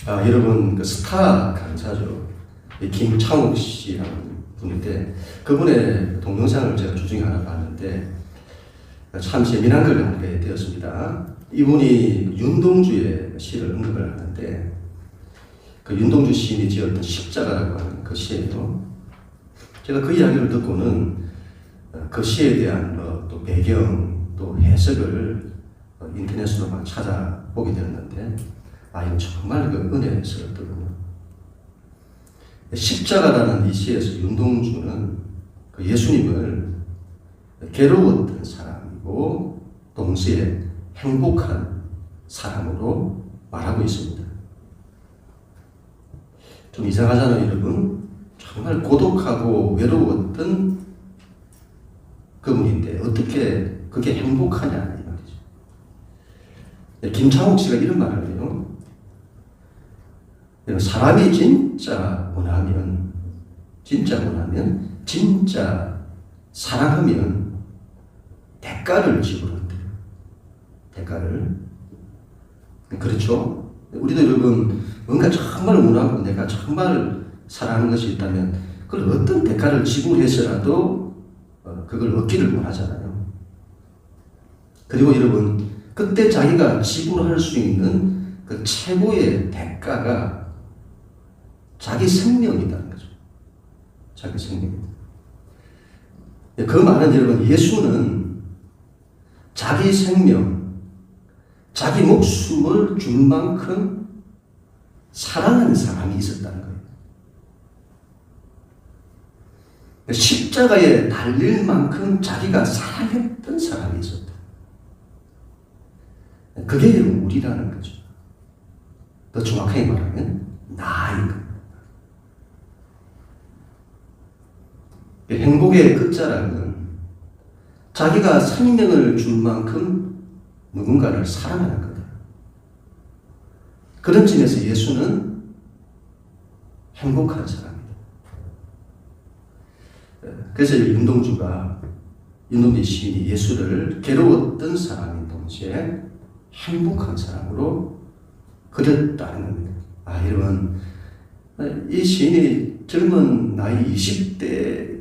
여러분, 그 스타 강사죠. 김창욱 씨라는 분인데, 그분의 동영상을 제가 주중에 하나 봤는데, 참 재미난 걸 알게 되었습니다. 이분이 윤동주의 시를 언급을 하는데, 그 윤동주 시인이 지었던 십자가라고 하는 그 시예요. 제가 그 이야기를 듣고는 그 시에 대한 또 배경, 또 해석을 인터넷으로 막 찾아보게 되었는데, 이건 정말 그 은혜스럽더군요. 십자가라는 이 시에서 윤동주는 그 예수님을 괴로웠던 사람이고 동시에 행복한 사람으로 말하고 있습니다. 좀 이상하잖아요, 여러분. 정말 고독하고 외로웠던 그분인데 어떻게 그게 행복하냐 이 말이죠. 김창욱 씨가 이런 말을 해요. 사람이 진짜 원하면, 진짜 사랑하면 대가를 지불한대요. 대가를. 그렇죠? 우리도 여러분, 뭔가 정말 원하고 내가 정말 사랑하는 것이 있다면, 그걸 어떤 대가를 지불해서라도 그걸 얻기를 원하잖아요. 그리고 여러분, 그때 자기가 지불할 수 있는 그 최고의 대가가 자기 생명이라는 거죠. 자기 생명이다. 그 말은 여러분, 예수는 자기 생명, 자기 목숨을 준 만큼 사랑하는 사람이 있었다는 거예요. 십자가에 달릴 만큼 자기가 사랑했던 사람이 있었다. 그게 우리라는 거죠. 더 정확하게 말하면 나인 겁니다. 행복의 끝자락은 자기가 생명을 준 만큼 누군가를 사랑하는 거다. 그런 점에서 예수는 행복한 사람이다. 그래서 윤동주 시인이 예수를 괴로웠던 사람인 동시에 행복한 사람으로 그렸다는 겁니다. 여러분, 이 시인이 젊은 나이 20대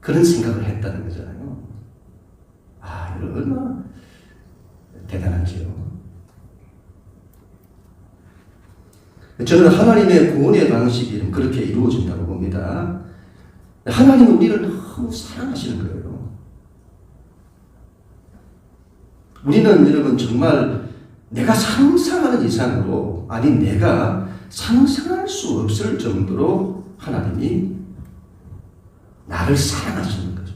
그런 생각을 했다는 거잖아요. 이거 얼마나 대단한지요. 저는 하나님의 구원의 방식이 그렇게 이루어진다고 봅니다. 하나님은 우리를 너무 사랑하시는 거예요. 우리는 여러분 정말 내가 상상하는 이상으로, 아니 내가 상상할 수 없을 정도로 하나님이 나를 사랑하시는 거죠.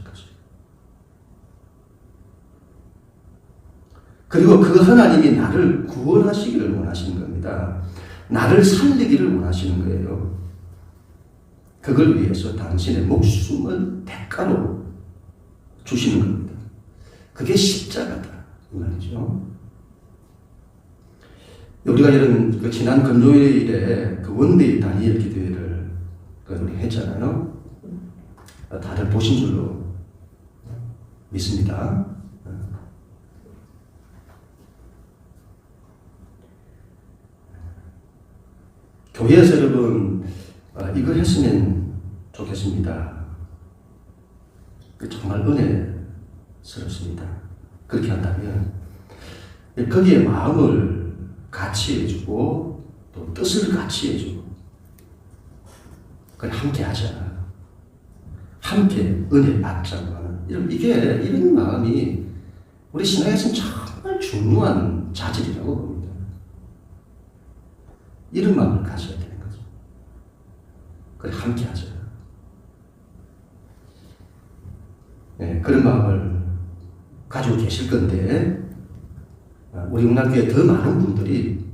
그리고 그 하나님이 나를 구원하시기를 원하시는 겁니다. 나를 살리기를 원하시는 거예요. 그걸 위해서 당신의 목숨을 대가로 주시는 겁니다. 그게 십자가다 이 말이죠. 우리가 이런 그 지난 금요일에 그 원데이 다니엘 기도회를 우리 했잖아요. 다들 보신 줄로 믿습니다. 교회에서 여러분 이거 했으면 좋겠습니다. 정말 은혜스럽습니다. 그렇게 한다면 거기에 마음을 같이 해주고 또 뜻을 같이 해주고 그걸 함께 하자. 함께 은혜 받자고 하는 이런 마음이 우리 신앙에서는 정말 중요한 자질이라고 봅니다. 이런 마음을 가져야 되는 거죠. 그래 함께 하자. 그런 마음을 가지고 계실 건데 우리 응답교회 더 많은 분들이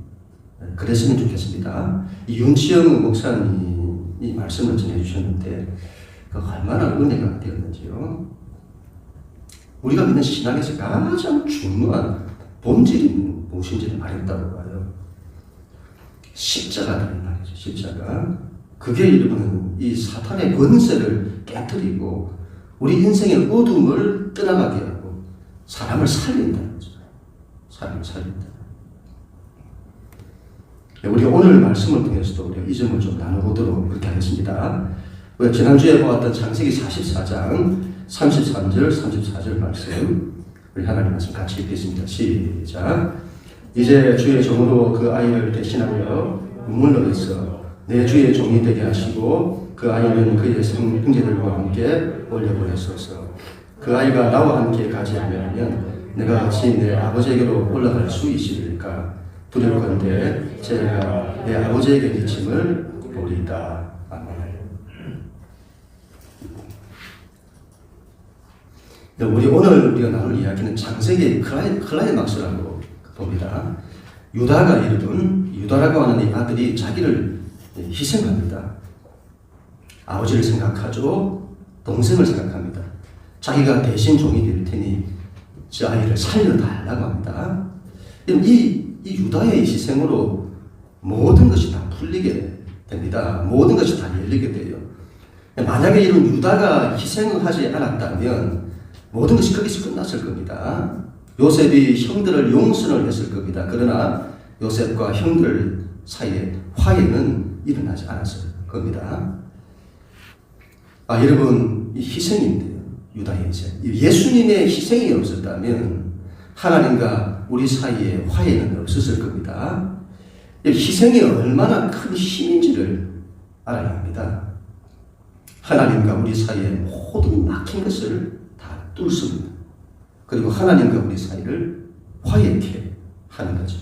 그랬으면 좋겠습니다. 윤치영 목사님이 말씀을 전해주셨는데 얼마나 은혜가 되었는지요. 우리가 믿는 신앙에서 가장 중요한 본질이 무엇인지를 말했다고 봐요. 십자가라는 말이죠. 십자가. 그게 여러분 이 사탄의 권세를 깨뜨리고 우리 인생의 어둠을 떠나가게 하고 사람을 살린다는 거죠. 사람을 살린다. 우리 오늘 말씀을 통해서도 우리가 이 점을 좀 나눠보도록 그렇게 하겠습니다. 우리가 지난주에 보았던 창세기 44장 33절, 34절 말씀, 우리 하나님 말씀 같이 읽겠습니다. 시작. 이제 주의 종으로 그 아이를 대신하여 문물러에서 내 주의 종이 되게 하시고 그 아이는 그의 형제들과 함께 올려보내소서. 그 아이가 나와 함께 가지 아니하면 내가 같이 내 아버지에게로 올라갈 수 있으리까? 두렵건대 제가 내 아버지에게 미침을 보리이다. 아멘. 우리 오늘 우리가 나눌 이야기는 창세기의 클라이막스라고 봅니다. 유다가 이르던 유다라고 하는 이 아들이 자기를 희생합니다. 아버지를 생각하죠. 동생을 생각합니다. 자기가 대신 종이 될 테니 저 아이를 살려달라고 합니다. 이 유다의 희생으로 모든 것이 다 풀리게 됩니다. 모든 것이 다 열리게 돼요. 만약에 이런 유다가 희생을 하지 않았다면 모든 것이 거기서 끝났을 겁니다. 요셉이 형들을 용서를 했을 겁니다. 그러나 요셉과 형들 사이에 화해는 일어나지 않았을 겁니다. 여러분, 이 희생인데요. 유다의 희생. 예수님의 희생이 없었다면 하나님과 우리 사이에 화해는 없었을 겁니다. 희생이 얼마나 큰 힘인지를 알아야 합니다. 하나님과 우리 사이에 모든 막힌 것을 다 뚫습니다. 그리고 하나님과 우리 사이를 화해케 하는 거죠.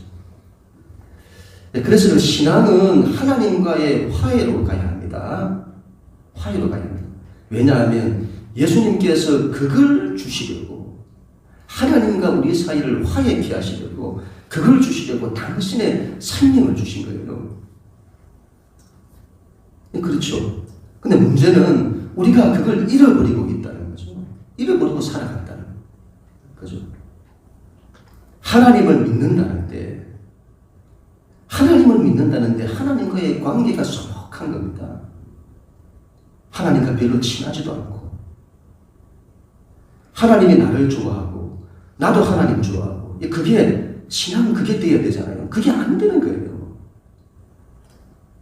그래서 신앙은 하나님과의 화해로 가야 합니다. 화해로 가야 합니다. 왜냐하면 예수님께서 그걸 주시려고, 하나님과 우리 사이를 화해케 하시려고, 그걸 주시려고 당신의 생명을 주신 거예요. 그렇죠. 근데 문제는 우리가 그걸 잃어버리고 있다는 거죠. 잃어버리고 살아간다는 거죠. 하나님을 믿는다는데, 하나님과의 관계가 소박한 겁니다. 하나님과 별로 친하지도 않고, 하나님이 나를 좋아하고 나도 하나님 좋아하고, 그게 신앙은 그게 돼야 되잖아요. 그게 안 되는 거예요.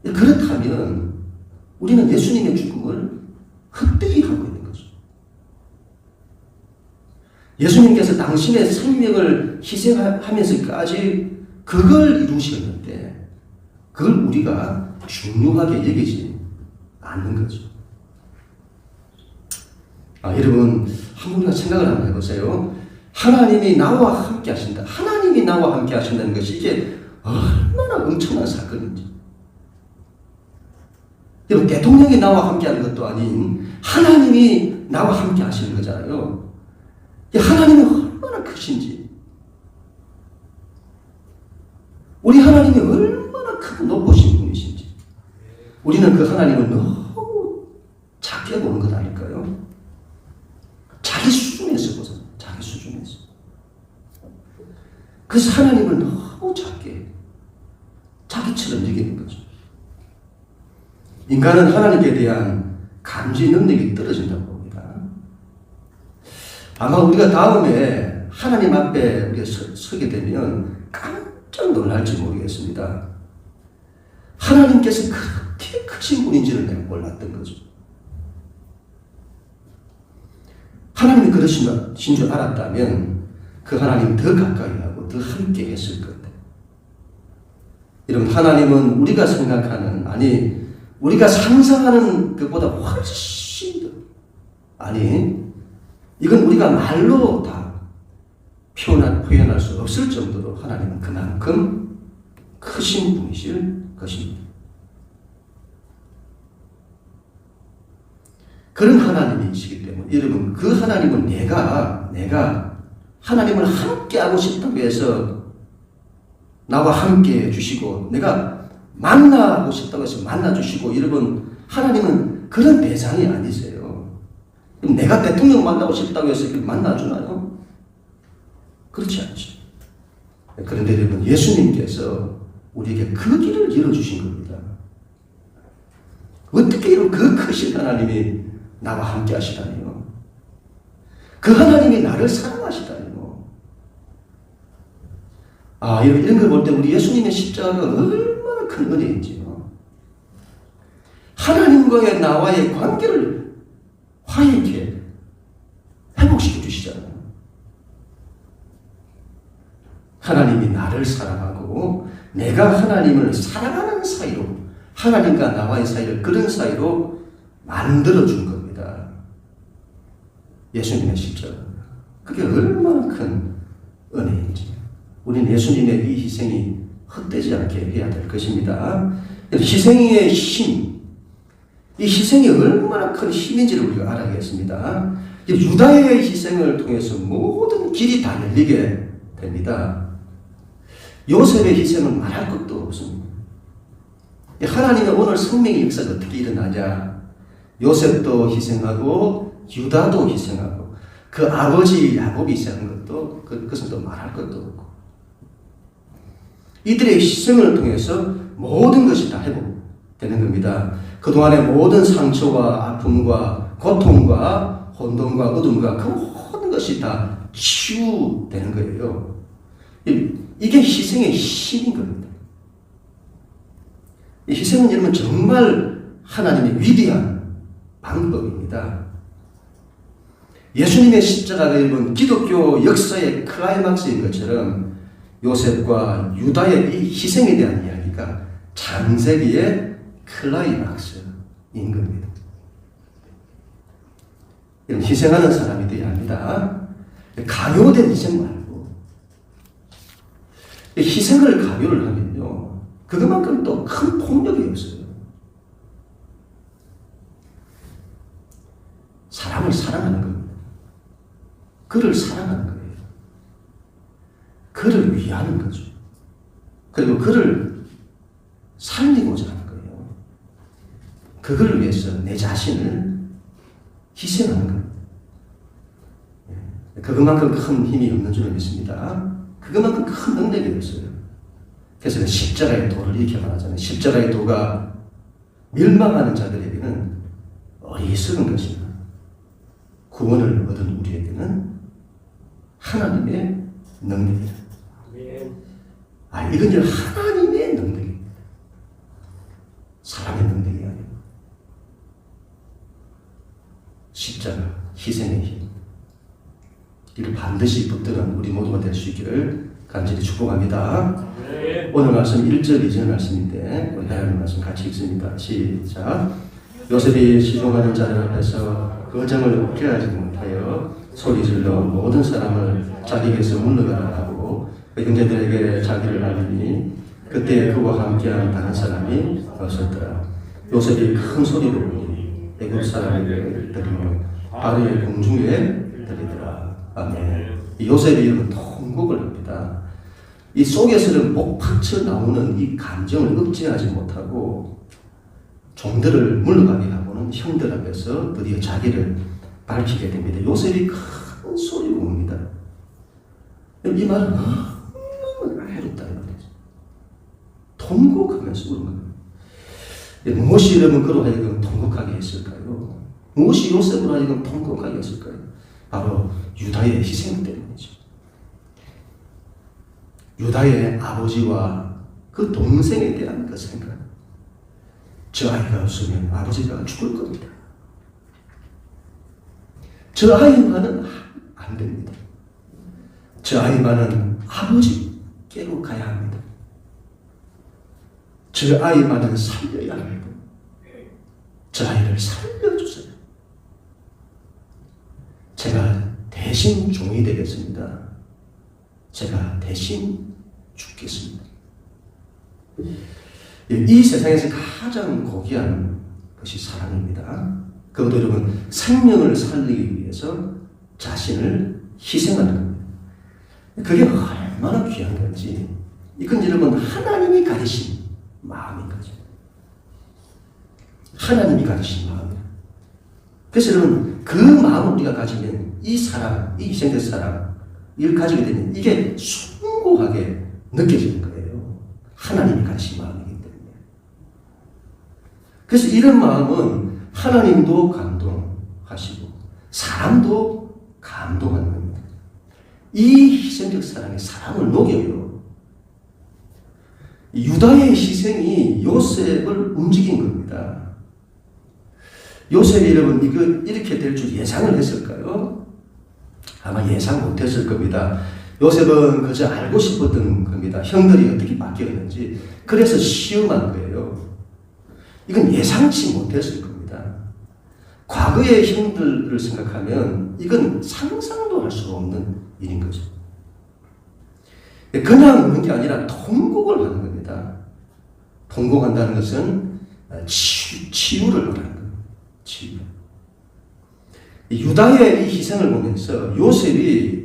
그렇다면 우리는 예수님의 죽음을 헛되이 하고 있는 거죠. 예수님께서 당신의 생명을 희생하면서까지 그걸 이루셨는데 그걸 우리가 중요하게 여기지 않는 거죠. 여러분, 한번 생각을 한번 해보세요. 하나님이 나와 함께 하신다. 하나님이 나와 함께 하신다는 것이 이게 얼마나 엄청난 사건인지. 여러분, 대통령이 나와 함께 하는 것도 아닌 하나님이 나와 함께 하시는 거잖아요. 하나님이 얼마나 크신지. 우리 하나님이 얼마나 크고 높으신 분이신지. 우리는 그 하나님을 너무 작게 보는 것 아닐까요? 자기 수준에서 보자. 자기 수준에서. 그래서 하나님을 너무 작게, 자기처럼 여기는 거죠. 인간은 하나님께 대한 감지 능력이 떨어진다고 봅니다. 아마 우리가 다음에 하나님 앞에 우리가 서게 되면 깜짝 놀랄지 모르겠습니다. 하나님께서 그렇게 크신 분인지를 내가 몰랐던 거죠. 하나님이 그러신 줄 알았다면 그 하나님 더 가까이 하고 더 함께 했을 건데. 여러분, 하나님은 우리가 생각하는, 우리가 상상하는 것보다 훨씬 더, 이건 우리가 말로 다 표현할 수 없을 정도로 하나님은 그만큼 크신 분이실 것입니다. 그런 하나님이시기 때문에 여러분, 그 하나님은 내가 하나님을 함께 하고 싶다고 해서 나와 함께 해주시고, 내가 만나고 싶다고 해서 만나주시고, 여러분, 하나님은 그런 대상이 아니세요. 내가 대통령 만나고 싶다고 해서 만나주나요? 그렇지 않죠. 그런데 여러분, 예수님께서 우리에게 그 길을 열어주신 겁니다. 어떻게 이런 그 크신 하나님이 나와 함께 하시다니요. 그 하나님이 나를 사랑하시다니요. 이런 걸 볼 때 우리 예수님의 십자가가 얼마나 큰 은혜인지요. 하나님과의 나와의 관계를 화해케 회복시켜 주시잖아요. 하나님이 나를 사랑하고 내가 하나님을 사랑하는 사이로, 하나님과 나와의 사이를 그런 사이로 만들어 준 겁니다. 예수님의 십자가. 그게 얼마나 큰 은혜인지. 우리는 예수님의 이 희생이 헛되지 않게 해야 될 것입니다. 희생의 힘, 이 희생이 얼마나 큰 힘인지를 우리가 알아야겠습니다. 유다의 희생을 통해서 모든 길이 다 열리게 됩니다. 요셉의 희생은 말할 것도 없습니다. 하나님의 오늘 생명의 역사가 어떻게 일어나냐? 요셉도 희생하고 유다도 희생하고 그 아버지 야곱이 희생한 것도 그것은 또 말할 것도 없고, 이들의 희생을 통해서 모든 것이 다 회복되는 겁니다. 그동안의 모든 상처와 아픔과 고통과 혼돈과 어둠과 그 모든 것이 다 치유되는 거예요. 이게 희생의 힘인 겁니다. 이 희생은 여러분 정말 하나님의 위대한 방법입니다. 예수님의 십자가가 여러분 기독교 역사의 클라이막스인 것처럼 요셉과 유다의 이 희생에 대한 이야기가 창세기의 클라이막스인 겁니다. 이런 희생하는 사람이 되어야 합니다. 강요된 희생 말고, 희생을 강요를 하면요, 그것만큼 또 큰 폭력이 없어요. 사람을 사랑하는 겁니다. 그를 사랑하는 거예요. 그를 위하는 거죠. 그리고 그를 살리고자 하는 거예요. 그걸 위해서 내 자신을 희생하는 겁니다. 그것만큼 큰 힘이 없는 줄 믿습니다. 그것만큼 큰 능력이 없어요. 그래서 십자가의 도를 이렇게 말하잖아요. 십자가의 도가 멸망하는 자들에게는 어리석은 것이나 구원을 얻은 우리에게는 하나님의 능력이다. 이건 이제 하나님의 능력입니다. 사람의 능력이 아니고 십자가, 희생의 힘, 이를 반드시 붙드는 우리 모두가 될 수 있기를 간절히 축복합니다. 오늘 말씀 1절 2절 말씀인데 우리 하나님 말씀 같이 읽습니다. 시작. 요셉이 시종하는 자들 앞에서 거정을 웃게 하지 못하여 소리질러 모든 사람을 자기에게서 물러가라 하고 형제들에게 자기를 알리니 그때 그와 함께한 다른 사람이 없었더라. 요셉이 큰 소리로 우니 애굽 사람에게 들으며 바로의 공중에 들리더라. 아멘. 요셉이 이런 통곡을 합니다. 이 속에서는 목팍쳐 나오는 이 감정을 억제하지 못하고 종들을 물러가게 하고는 형들 앞에서 드디어 자기를 밝히게 됩니다. 요셉이 큰 소리로 웁니다. 이 말은 너무 해롭다는 거죠. 통곡하면서 우는 겁니다. 무엇이 여러분 그로 하여금 통곡하게 했을까요? 무엇이 요셉으로 하여금 통곡하게 했을까요? 바로 유다의 희생 때문이죠. 유다의 아버지와 그 동생에 대한 그 생각. 저 아이가 없으면 아버지가 죽을 겁니다. 저 아이만은 안 됩니다. 저 아이만은 아버지께로 가야 합니다. 저 아이만은 살려야 합니다. 저 아이를 살려주세요. 제가 대신 종이 되겠습니다. 제가 대신 죽겠습니다. 이 세상에서 가장 고귀한 것이 사랑입니다. 그것도 여러분 생명을 살리기 위해서 자신을 희생하는 겁니다. 그게 얼마나 귀한 건지, 이건 여러분 하나님이 가지신 마음인 거죠. 하나님이 가지신 마음이에요. 그래서 여러분 그 마음을 우리가 가지면 이 사랑, 이 희생된 사랑, 이걸 가지게 되면 이게 숭고하게 느껴지는 거예요. 하나님이 가지신 마음이기 때문에. 그래서 이런 마음은 하나님도 감동하시고 사람도 감동하는 겁니다. 이 희생적 사랑이 사람을 녹여요. 유다의 희생이 요셉을 움직인 겁니다. 요셉이 여러분 이렇게 될 줄 예상을 했을까요? 아마 예상 못했을 겁니다. 요셉은 그저 알고 싶었던 겁니다. 형들이 어떻게 바뀌었는지. 그래서 시험한 거예요. 이건 예상치 못했을 겁니다. 과거의 형들을 생각하면 이건 상상도 할 수 없는 일인 거죠. 그냥 오는 게 아니라 통곡을 하는 겁니다. 통곡한다는 것은 치유를 하라는 겁니다. 치유. 유다의 이 희생을 보면서 요셉이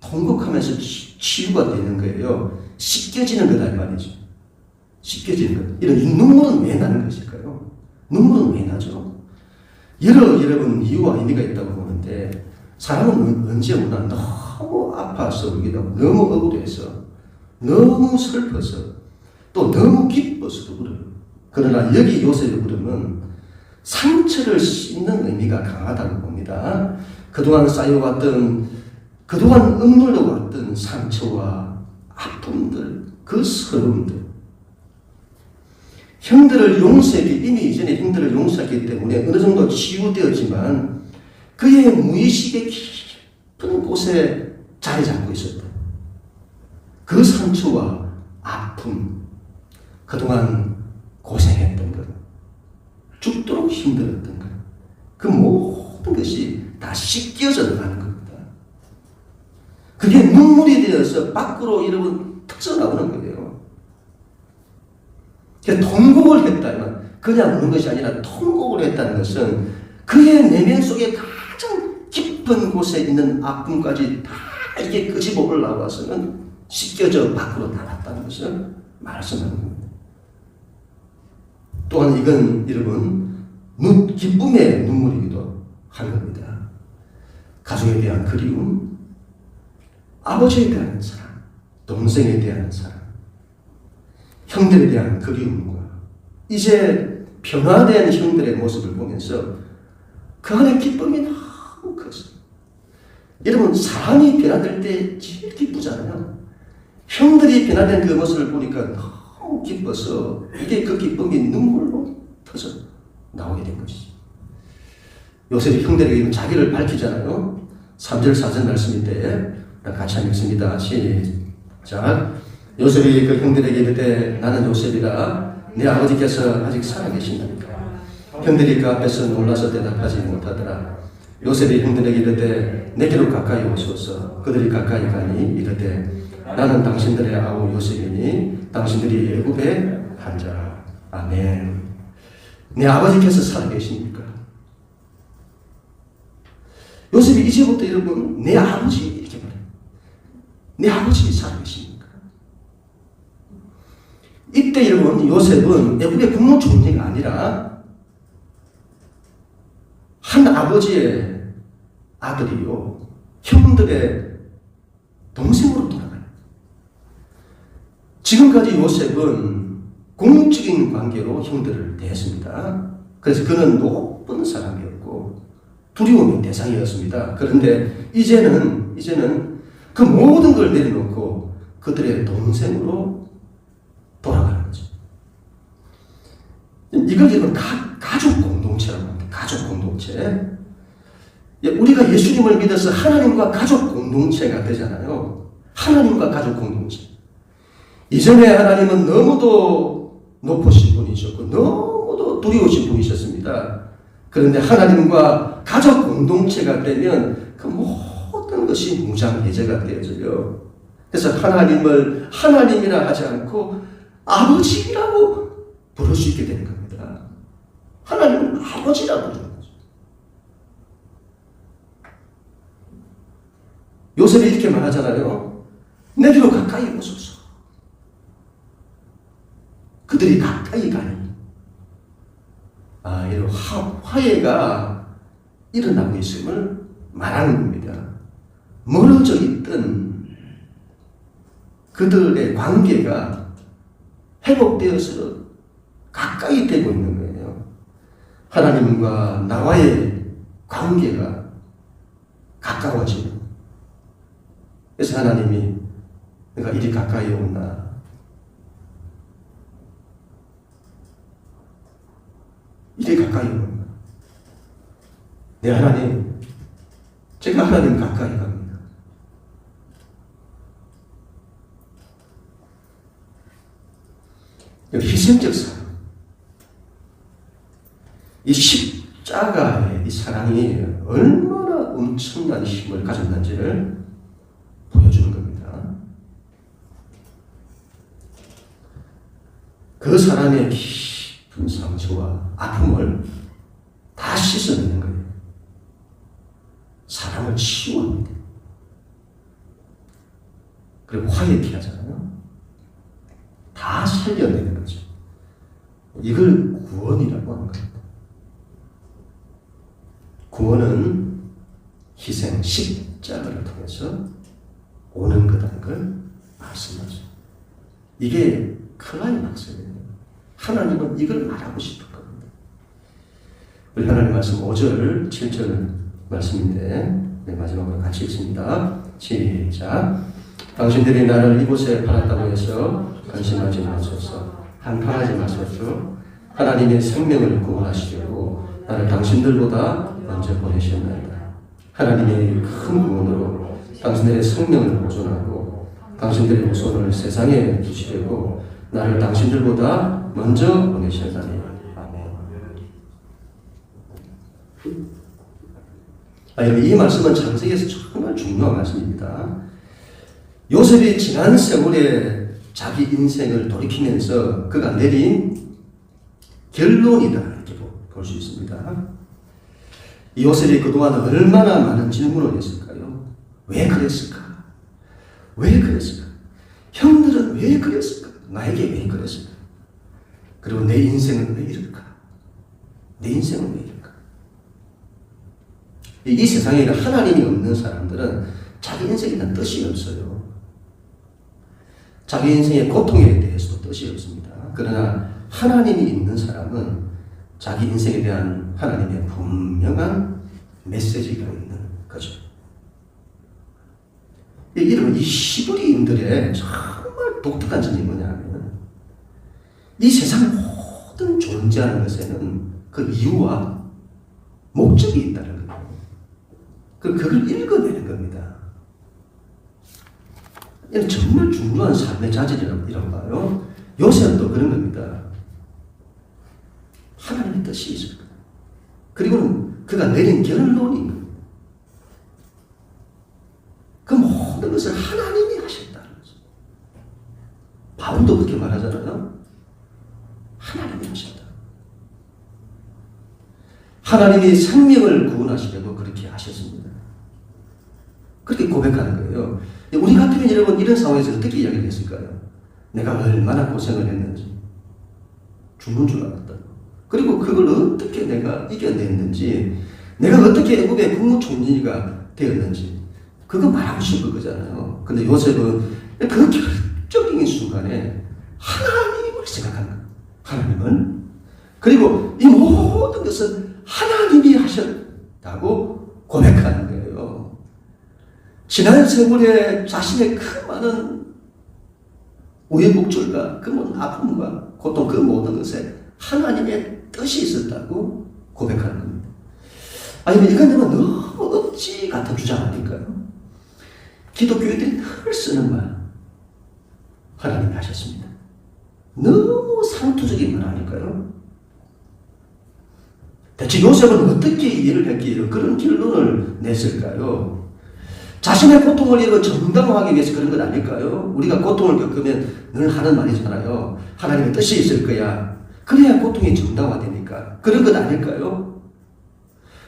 통곡하면서 치유가 되는 거예요. 씻겨지는 거다 이 말이죠. 씻겨지는 것. 이런 눈물은 왜 나는 것일까요? 눈물은 왜 나죠? 여러분 이유와 의미가 있다고 보는데 사람은 언제 오나 너무 아파서 울기도 하고 너무 억울해서 너무 슬퍼서 또 너무 기뻐서도 울어요. 그러나 여기 요셉의 울음은 상처를 씻는 의미가 강하다고 봅니다. 그동안 쌓여왔던 그동안 억눌려왔던 상처와 아픔들, 그 서름들, 형들을 용서했기, 이미 이전에 형들을 용서했기 때문에 어느 정도 치유되었지만 그의 무의식의 깊은 곳에 자리 잡고 있었다. 그 상처와 아픔, 그동안 고생했던 것, 죽도록 힘들었던 것, 그 모든 것이 다 씻겨져 나가는 겁니다. 그게 눈물이 되어서 밖으로 여러분 터져나오는 거예요. 통곡을 했다면 그냥 우는 것이 아니라 통곡을 했다는 것은 그의 내면 속에 가장 깊은 곳에 있는 아픔까지 다 이게 끄집어 올라와서는 씻겨져 밖으로 나갔다는 것을 말씀하는 겁니다. 또한 이건 여러분 기쁨의 눈물이기도 한 겁니다. 가족에 대한 그리움, 아버지에 대한 사랑, 동생에 대한 사랑, 형들에 대한 그리움과 이제 변화된 형들의 모습을 보면서 그 안에 기쁨이 너무 컸어요. 여러분 사람이 변화될 때 제일 기쁘잖아요. 형들이 변화된 그 모습을 보니까 너무 기뻐서 이게 그 기쁨이 눈물로 터져 나오게 된 것이죠. 요셉이 형들에게 자기를 밝히잖아요. 3절 4절 말씀인데 같이 읽습니다. 시작. 요셉이 그 형들에게 이르되 나는 요셉이라 내 아버지께서 아직 살아계신다니까. 형들이 그 앞에서 놀라서 대답하지 못하더라. 요셉이 형들에게 이르되 내게로 가까이 오소서. 그들이 가까이 가니 이르되 나는 당신들의 아우 요셉이니 당신들이 애굽의 한 자라. 아멘. 내 아버지께서 살아계십니까? 요셉이 이제부터 여러분 내 아버지 이렇게 말해요. 내 아버지 살아계십니까? 이때 여러분 요셉은 애굽의 국노 총리가 아니라 한 아버지의 아들이요 형들의 동생으로 돌아가요. 지금까지 요셉은 공적인 관계로 형들을 대했습니다. 그래서 그는 높은 사람이었고 두려움의 대상이었습니다. 그런데 이제는 그 모든 걸 내려놓고 그들의 동생으로 돌아가는 거죠. 이걸 여러분 가족 공동체라고 합니다. 가족 공동체. 우리가 예수님을 믿어서 하나님과 가족 공동체가 되잖아요. 하나님과 가족 공동체. 이전에 하나님은 너무도 높으신 분이셨고 너무도 두려우신 분이셨습니다. 그런데 하나님과 가족 공동체가 되면 그 모든 것이 무장해제가 되어져요. 그래서 하나님을 하나님이라 하지 않고 아버지라고 부를 수 있게 되는 겁니다. 하나님은 아버지라고 부르는 거죠. 요셉이 이렇게 말하잖아요. 내게로 가까이 오소서. 그들이 가까이 가니 이런 화해가 일어나고 있음을 말하는 겁니다. 멀어져 있던 그들의 관계가 회복되어서 가까이 되고 있는 거예요. 하나님과 나와의 관계가 가까워지는. 그래서 하나님이 내가 이리 가까이 온다. 이렇게 가까이 온 겁니다. 내 하나님, 제가 하나님 가까이 갑니다. 희생적 사랑, 이 십자가의 이 사랑이 얼마나 엄청난 힘을 가졌는지를 보여주는 겁니다. 그 사람의 깊은 상처와 아픔을 다 씻어내는 거예요. 사람을 치유합니다. 그리고 화해케 하잖아요. 다 살려내는 거죠. 이걸 구원이라고 하는 겁니다. 구원은 희생, 십자가를 통해서 오는 거라는 걸 말씀하죠. 이게 클라이막스예요. 하나님은 이걸 말하고 싶은 겁니다. 우리 하나님 말씀 5절, 7절 말씀인데 마지막으로 같이 읽습니다. 시작. 당신들이 나를 이곳에 팔았다고 해서 근심하지 마소서. 한탄하지 마소서. 하나님의 생명을 구원하시려고 나를 당신들보다 먼저 보내셨나이다. 하나님의 큰 구원으로 당신들의 생명을 보존하고 당신들의 후손을 세상에 두시려고 나를 당신들보다 먼저 보내셨다니. 아멘. 여러분, 이 말씀은 창세기에서 정말 중요한 말씀입니다. 요셉이 지난 세월에 자기 인생을 돌이키면서 그가 내린 결론이다 이렇게 볼 수 있습니다. 요셉이 그동안 얼마나 많은 질문을 했을까요? 왜 그랬을까? 왜 그랬을까? 형들은 왜 그랬을까? 나에게 왜 그랬을까? 그리고 내 인생은 왜 이럴까? 내 인생은 왜 이럴까? 이 세상에 하나님이 없는 사람들은 자기 인생에 대한 뜻이 없어요. 자기 인생의 고통에 대해서도 뜻이 없습니다. 그러나 하나님이 있는 사람은 자기 인생에 대한 하나님의 분명한 메시지가 있는 거죠. 이 시브리인들의 정말 독특한 점이 뭐냐면 이 세상 모든 존재하는 것에는 그 이유와 목적이 있다는 거예요. 그걸 읽어내는 겁니다. 이는 정말 중요한 삶의 자질이라고 봐요. 요셉도 그런 겁니다. 하나님의 뜻이 있을 거예요. 그리고 그가 내린 결론이 그 모든 것을 하나님이 하셨다는 거죠. 바울도 그렇게 말하잖아요. 하나님이 하셨다. 하나님이 생명을 구원하시려고 그렇게 하셨습니다. 그렇게 고백하는 거예요. 우리 같으면 여러분 이런 상황에서 어떻게 이야기를 했을까요? 내가 얼마나 고생을 했는지, 죽는 줄 알았다. 그리고 그걸 어떻게 내가 이겨냈는지, 내가 어떻게 애국의 국무총리가 되었는지, 그거 말하고 싶은 거잖아요. 근데 요셉은 그 결정적인 순간에 하나님을 생각하는 거예요. 하나님은. 그리고 이 모든 것은 하나님이 하셨다고 고백하는 거예요. 지난 세월에 자신의 그 많은 우여곡절과 그 모든 아픔과 고통 그 모든 것에 하나님의 뜻이 있었다고 고백하는 겁니다. 아니, 이건 너무 억지 같은 주장 아닐까요? 기독교인들이 늘 쓰는 말, 하나님이 하셨습니다. 너무 상투적인 말 아닐까요? 대체 요셉은 어떻게 이해를 했기에 그런 결론을 냈을까요? 자신의 고통을 이거 정당화하기 위해서 그런 것 아닐까요? 우리가 고통을 겪으면 늘 하는 말이잖아요. 하나님의 뜻이 있을 거야. 그래야 고통이 정당화되니까. 그런 것 아닐까요?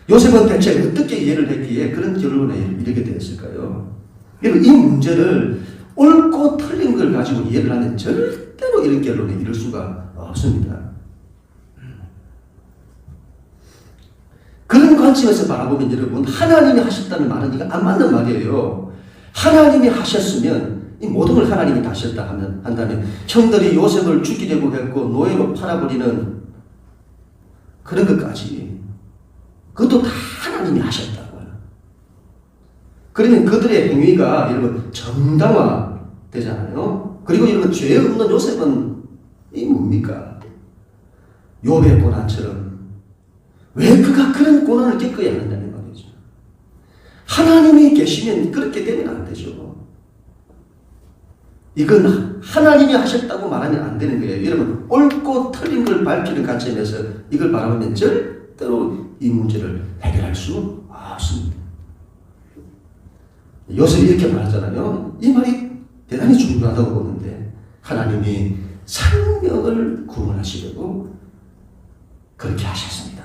요셉은 대체 어떻게 이해를 했기에 그런 결론에 이르게 되었을까요? 여러분, 이 문제를 옳고 틀린 걸 가지고 이해를 하면 절대로 이런 결론에 이를 수가 없습니다. 그런 관점에서 바라보면 여러분, 하나님이 하셨다는 말은 이거 안 맞는 말이에요. 하나님이 하셨으면 이 모든 걸 하나님이 다 하셨다 한다면 형들이 요셉을 죽이려고 했고 노예로 팔아버리는 그런 것까지 그것도 다 하나님이 하셨다고요. 그러면 그들의 행위가 여러분 정당화 되잖아요. 그리고 여러분 죄 없는 요셉은 이 뭡니까? 욥의 고난처럼 왜 그가 그런 고난을 겪어야 하느냐는 말이죠. 하나님이 계시면 그렇게 되면 안 되죠. 이건 하나님이 하셨다고 말하면 안 되는 거예요. 여러분, 옳고 틀린 걸 밝히는 관점에서 이걸 바라보면 절대로 이 문제를 해결할 수 없습니다. 요셉이 이렇게 말하잖아요. 이 말이 대단히 중요하다고 보는데, 하나님이 생명을 구원하시려고 그렇게 하셨습니다.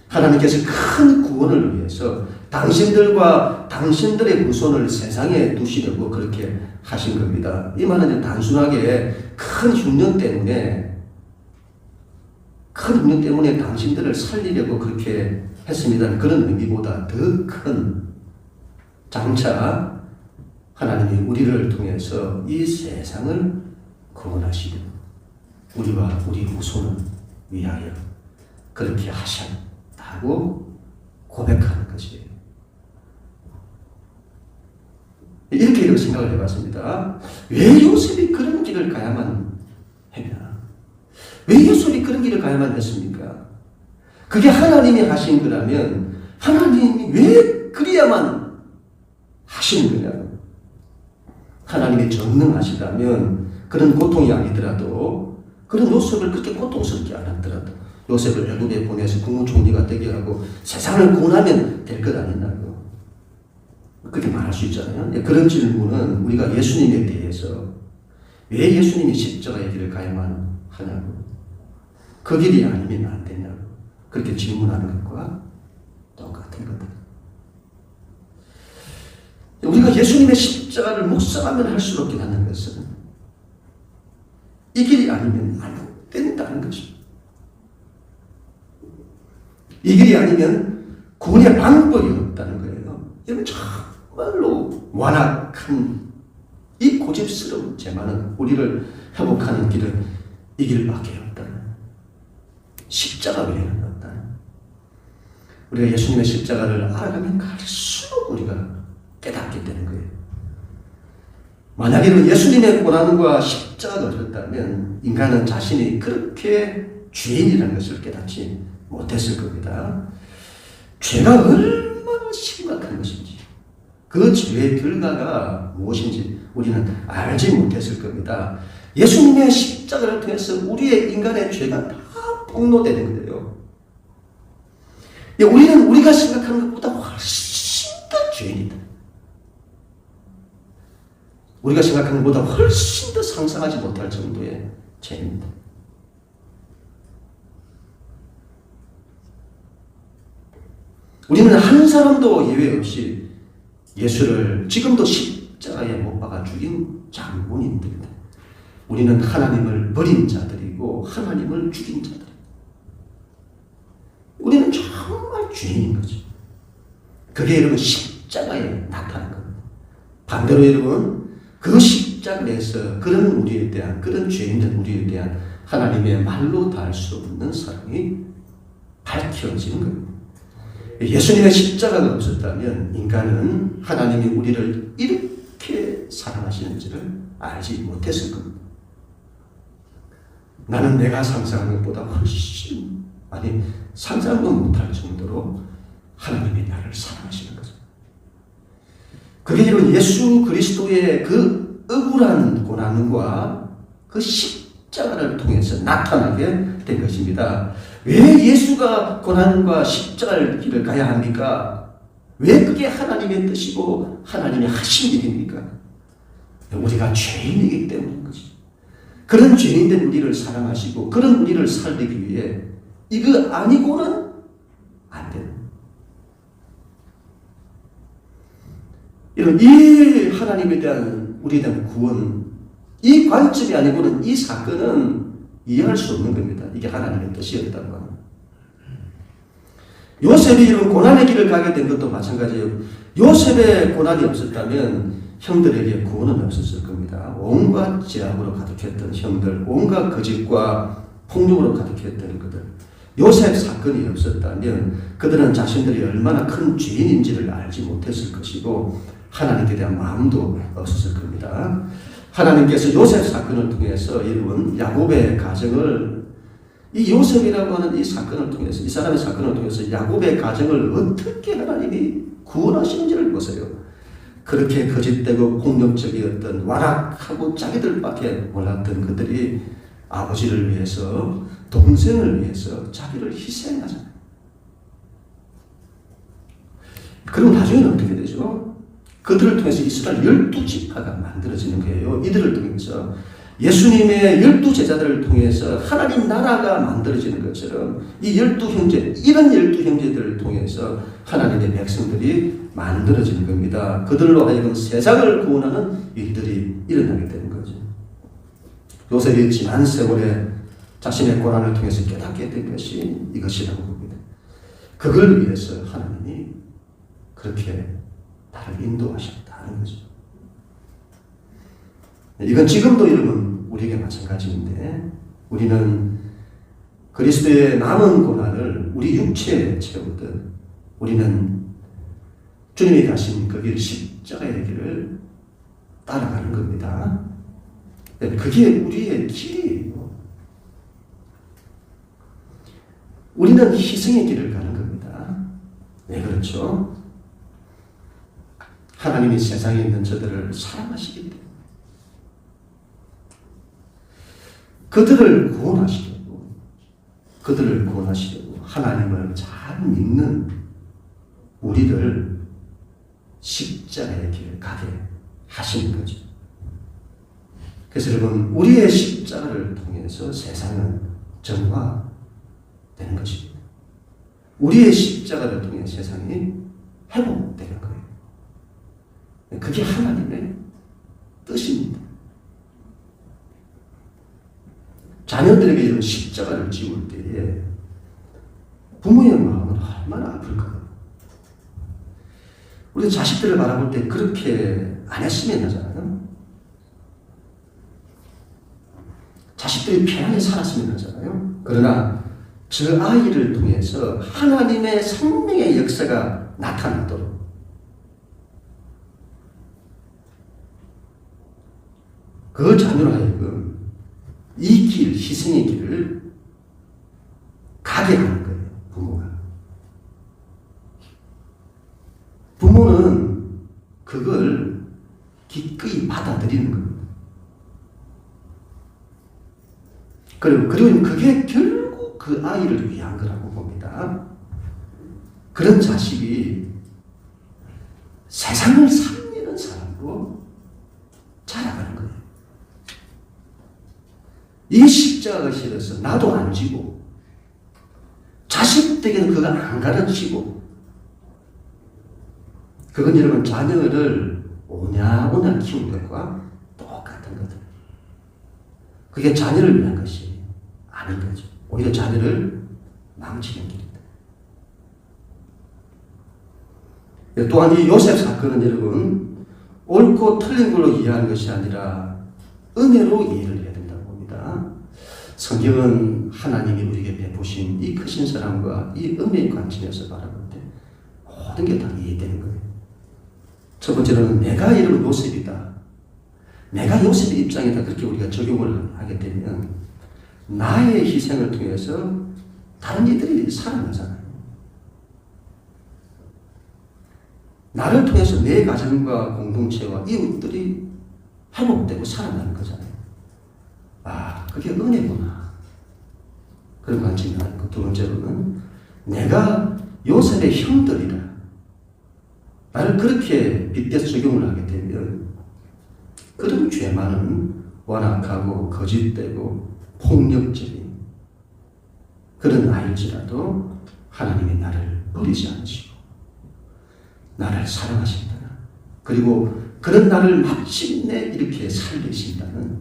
하나님께서 큰 구원을 위해서 당신들과 당신들의 후손을 세상에 두시려고 그렇게 하신 겁니다. 이 말은 단순하게 큰 흉년 때문에 당신들을 살리려고 그렇게 했습니다. 그런 의미보다 더 큰 장차 하나님이 우리를 통해서 이 세상을 구원하시려 우리와 우리 후손을 위하여 그렇게 하셨다고 고백하는 것이에요. 이렇게 생각을 해봤습니다. 왜 요셉이 그런 길을 가야만 했냐? 왜 요셉이 그런 길을 가야만 했습니까? 그게 하나님이 하신 거라면 하나님이 왜 그래야만 하시는 거냐? 하나님이 전능하시다면 그런 고통이 아니더라도, 그런 요셉을 그렇게 고통스럽게 안 하더라도 요셉을 애굽에 보내서 국무총리가 되게 하고 세상을 구원하면 될 것 아니냐고 그렇게 말할 수 있잖아요. 그런 질문은 우리가 예수님에 대해서 왜 예수님이 십자가의 길을 가야만 하냐고, 그 길이 아니면 안 되냐고 그렇게 질문하는 것과 똑같은 거다. 우리가 예수님의 십자가를 묵상하면 할수록 깨닫는 것은 이 길이 아니면 안 된다는 것입니다. 이 길이 아니면 구원의 방법이 없다는 거예요. 여러분, 정말로 완악한 이 고집스러운 죄만은 우리를 회복하는 길은 이 길밖에 없다는, 십자가 외에는 없다는. 우리가 예수님의 십자가를 알아가면 갈수록 우리가 깨닫게 되는 거예요. 만약에 예수님의 고난과 십자가가 없었다면 인간은 자신이 그렇게 죄인이라는 것을 깨닫지 못했을 겁니다. 죄가 얼마나 심각한 것인지, 그 죄의 결과가 무엇인지 우리는 알지 못했을 겁니다. 예수님의 십자가를 통해서 우리의 인간의 죄가 다 폭로되는 거예요. 우리는 우리가 생각하는 것보다 훨씬 더 죄인이다. 우리가 생각하는 것보다 훨씬 더 상상하지 못할 정도의 죄입니다. 우리는 한 사람도 예외 없이 예수를 지금도 십자가에 못 박아 죽인 장본인들입니다. 우리는 하나님을 버린 자들이고 하나님을 죽인 자들. 우리는 정말 죄인인 거죠. 그게 여러분 십자가에 나타난 겁니다. 반대로 여러분, 그 십자가에서 그런 우리에 대한, 그런 죄인된 우리에 대한 하나님의 말로 닿을 수 없는 사랑이 밝혀지는 겁니다. 예수님의 십자가가 없었다면 인간은 하나님이 우리를 이렇게 사랑하시는지를 알지 못했을 겁니다. 나는 내가 상상하는 것보다 훨씬, 아니 상상도 못할 정도로 하나님이 나를 사랑하시는 거죠. 그게 바로 예수 그리스도의 그 억울한 고난과 그 십자가를 통해서 나타나게 된 것입니다. 왜 예수가 고난과 십자가를 길을 가야 합니까? 왜 그게 하나님의 뜻이고 하나님이 하신 일입니까? 우리가 죄인이기 때문인 거지. 그런 죄인된 우리를 사랑하시고 그런 우리를 살리기 위해 이거 아니고는 안 되는, 이런 이 하나님에 대한 우리에 대한 구원, 이 관점이 아니고는 이 사건은 이해할 수 없는 겁니다. 이게 하나님의 뜻이었다는 겁니다. 요셉이 이런 고난의 길을 가게 된 것도 마찬가지예요. 요셉의 고난이 없었다면 형들에게 구원은 없었을 겁니다. 온갖 죄악으로 가득했던 형들, 온갖 거짓과 폭력으로 가득했던 그들. 요셉 사건이 없었다면 그들은 자신들이 얼마나 큰 죄인인지를 알지 못했을 것이고 하나님께 대한 마음도 없었을 겁니다. 하나님께서 요셉 사건을 통해서 여러분 야곱의 가정을 이 요셉이라고 하는 이 사건을 통해서, 이 사람의 사건을 통해서 야곱의 가정을 어떻게 하나님이 구원하시는지를 보세요. 그렇게 거짓되고 폭력적이었던 완악하고 자기들밖에 몰랐던 그들이 아버지를 위해서, 동생을 위해서 자기를 희생하잖아요. 그럼 나중에는 어떻게 되죠? 그들을 통해서 이스라엘 12지파가 만들어지는 거예요. 이들을 통해서 예수님의 12제자들을 통해서 하나님 나라가 만들어지는 것처럼 이 12형제, 이런 12형제들을 통해서 하나님의 백성들이 만들어지는 겁니다. 그들로 하여금 세상을 구원하는 일들이 일어나게 되는 거죠. 요셉이 지난 세월에 자신의 고난을 통해서 깨닫게 된 것이 이것이라고 봅니다. 그걸 위해서 하나님이 그렇게 나를 인도하셨다는 거죠. 이건 지금도 여러분 우리에게 마찬가지인데, 우리는 그리스도의 남은 고난을 우리 육체에 채우듯 우리는 주님이 가신 그 길, 십자가의 길을 따라가는 겁니다. 그게 우리의 길이에요. 우리는 희생의 길을 가는 겁니다. 왜 그렇죠? 하나님이 세상에 있는 저들을 사랑하시기 때문에, 그들을 구원하시려고 하나님을 잘 믿는 우리를 십자가의 길을 가게 하시는 거죠. 그래서 여러분, 우리의 십자가를 통해서 세상은 정화되는 것입니다. 우리의 십자가를 통해 세상이 회복되는 거예요. 그게 하나님의 뜻입니다. 자녀들에게 이런 십자가를 지울 때에 부모의 마음은 얼마나 아플까요? 우리 자식들을 바라볼 때 그렇게 안 했으면 하잖아요. 자식들이 편안히 살았으면 하잖아요. 그러나 저 아이를 통해서 하나님의 생명의 역사가 나타나도록 그 자녀로 하여금 이 길, 희생의 길을 가게 하는 거예요, 부모가. 부모는 그걸 기꺼이 받아들이는 겁니다. 그리고 그게 결국 그 아이를 위한 거라고 봅니다. 그런 자식이 세상을 살리는 사람으로 자라가는 거예요. 이 십자가가 싫어서 나도 안 지고, 자식에게는 그거 안 가르치고, 그건 여러분 자녀를 오냐오냐 키우는 것과 똑같은 거죠. 그게 자녀를 위한 것이 아닌 거죠. 오히려 자녀를 망치는 길입니다. 또한 이 요셉 사건은 여러분 옳고 틀린 걸로 이해하는 것이 아니라 은혜로 이해를 해야 된다고 봅니다. 성경은 하나님이 우리에게 베푸신 이 크신 사랑과 이 은혜의 관점에서 바라볼 때 모든 게 다 이해되는 거예요. 첫 번째로는 내가 이런 요셉이다. 내가 요셉의 입장이다. 그렇게 우리가 적용을 하게 되면 나의 희생을 통해서 다른 이들이 살아나잖아요. 나를 통해서 내 가정과 공동체와 이웃들이 회복되고 살아나는 거잖아요. 아, 그게 은혜구나. 그런 관점이 있고, 두 번째로는 내가 요셉의 형들이라. 나를 그렇게 빗대서 적용을 하게 되면 그런 죄만은 완악하고 거짓되고 폭력적인 그런 아일지라도 하나님이 나를 버리지 않으시고 나를 사랑하신다는, 그리고 그런 나를 마침내 이렇게 살리신다는,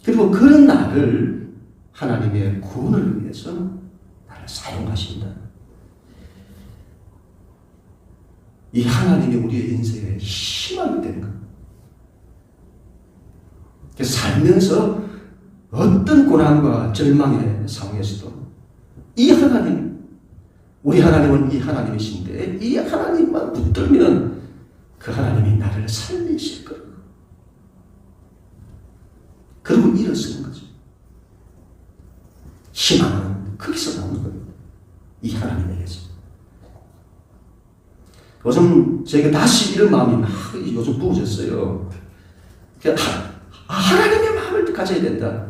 그리고 그런 나를 하나님의 구원을 위해서 나를 사용하신다는, 이 하나님이 우리의 인생에 희망이 되는 겁니다. 그래서 살면서 어떤 고난과 절망의 상황에서도 이 하나님, 우리 하나님은 이 하나님이신데 이 하나님만 붙들면 그 하나님이 나를 살리실 거예요. 그리고 일어서는 거죠. 희망은 거기서 나오는 겁니다. 이 하나님에게서. 요즘 제가 다시 이런 마음이 막 요즘 부어졌어요. 하나님의 마음을 가져야 된다.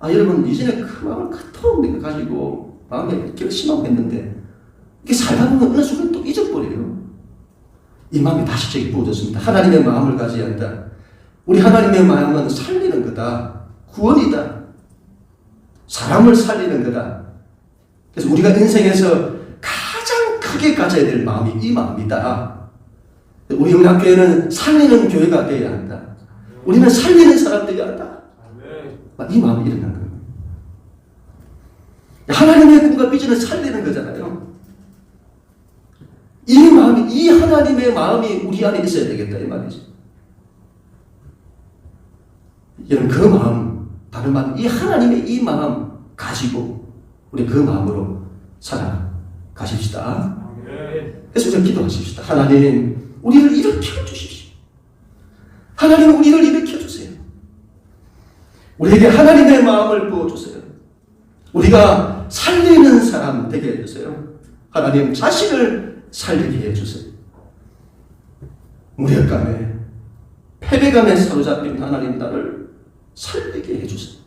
여러분, 이전에 그 마음을 그토록 내가 가지고 마음에 결심하고 했는데, 이게 살다 보면 어느 순간 또 잊어버려요. 이 마음이 다시 제게 부어졌습니다. 하나님의 마음을 가져야 한다. 우리 하나님의 마음은 살리는 거다. 구원이다. 사람을 살리는 거다. 그래서 우리가 인생에서 가장 크게 가져야 될 마음이 이 마음이다. 우리 영락교회는 살리는 교회가 되어야 한다. 우리는 살리는 사람들이어야 한다. 이 마음이 일어난 거예요. 하나님의 꿈과 비전을 살리는 거잖아요. 이 마음이, 이 하나님의 마음이 우리 안에 있어야 되겠다, 이 말이죠. 여러분, 그 마음, 다른 말, 이 하나님의 이 마음 가지고 우리 그 마음으로 살아가십시다. 그래서 우리가 기도하십시다. 하나님, 우리를 일으켜 주십시오. 하나님, 우리를 일으켜 주세요. 우리에게 하나님의 마음을 부어주세요. 우리가 살리는 사람 되게 해주세요. 하나님, 자신을 살리게 해주세요. 무력감에, 패배감에 사로잡힌 하나님, 나를 살리게 해주세요.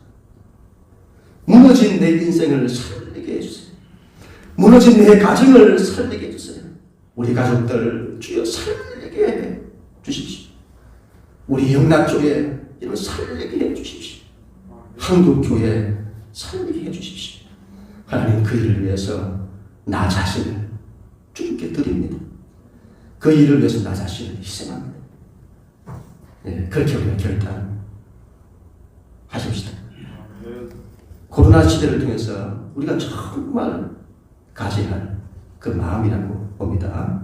무너진 내 인생을 살리게 해주세요. 무너진 내 가정을 살리게 해주세요. 우리 가족들 주여 살리게 해주십시오. 우리 영락교회 이런 살리게 해주십시오. 한국교회 살리게 해주십시오. 하나님, 그 일을 위해서 나 자신을 주님께 드립니다. 그 일을 위해서 나 자신을 희생합니다. 그렇게 우리가 결단하십시다. 코로나 시대를 통해서 우리가 정말 가져야 할 그 마음이라고 봅니다.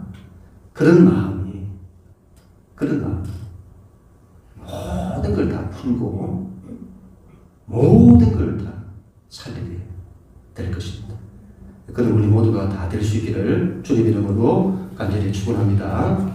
그런 마음, 모든 걸 다 풀고 모든 걸 다 살리게 될 것입니다. 그건 우리 모두가 다 될 수 있기를 주님 이름으로 간절히 축원합니다.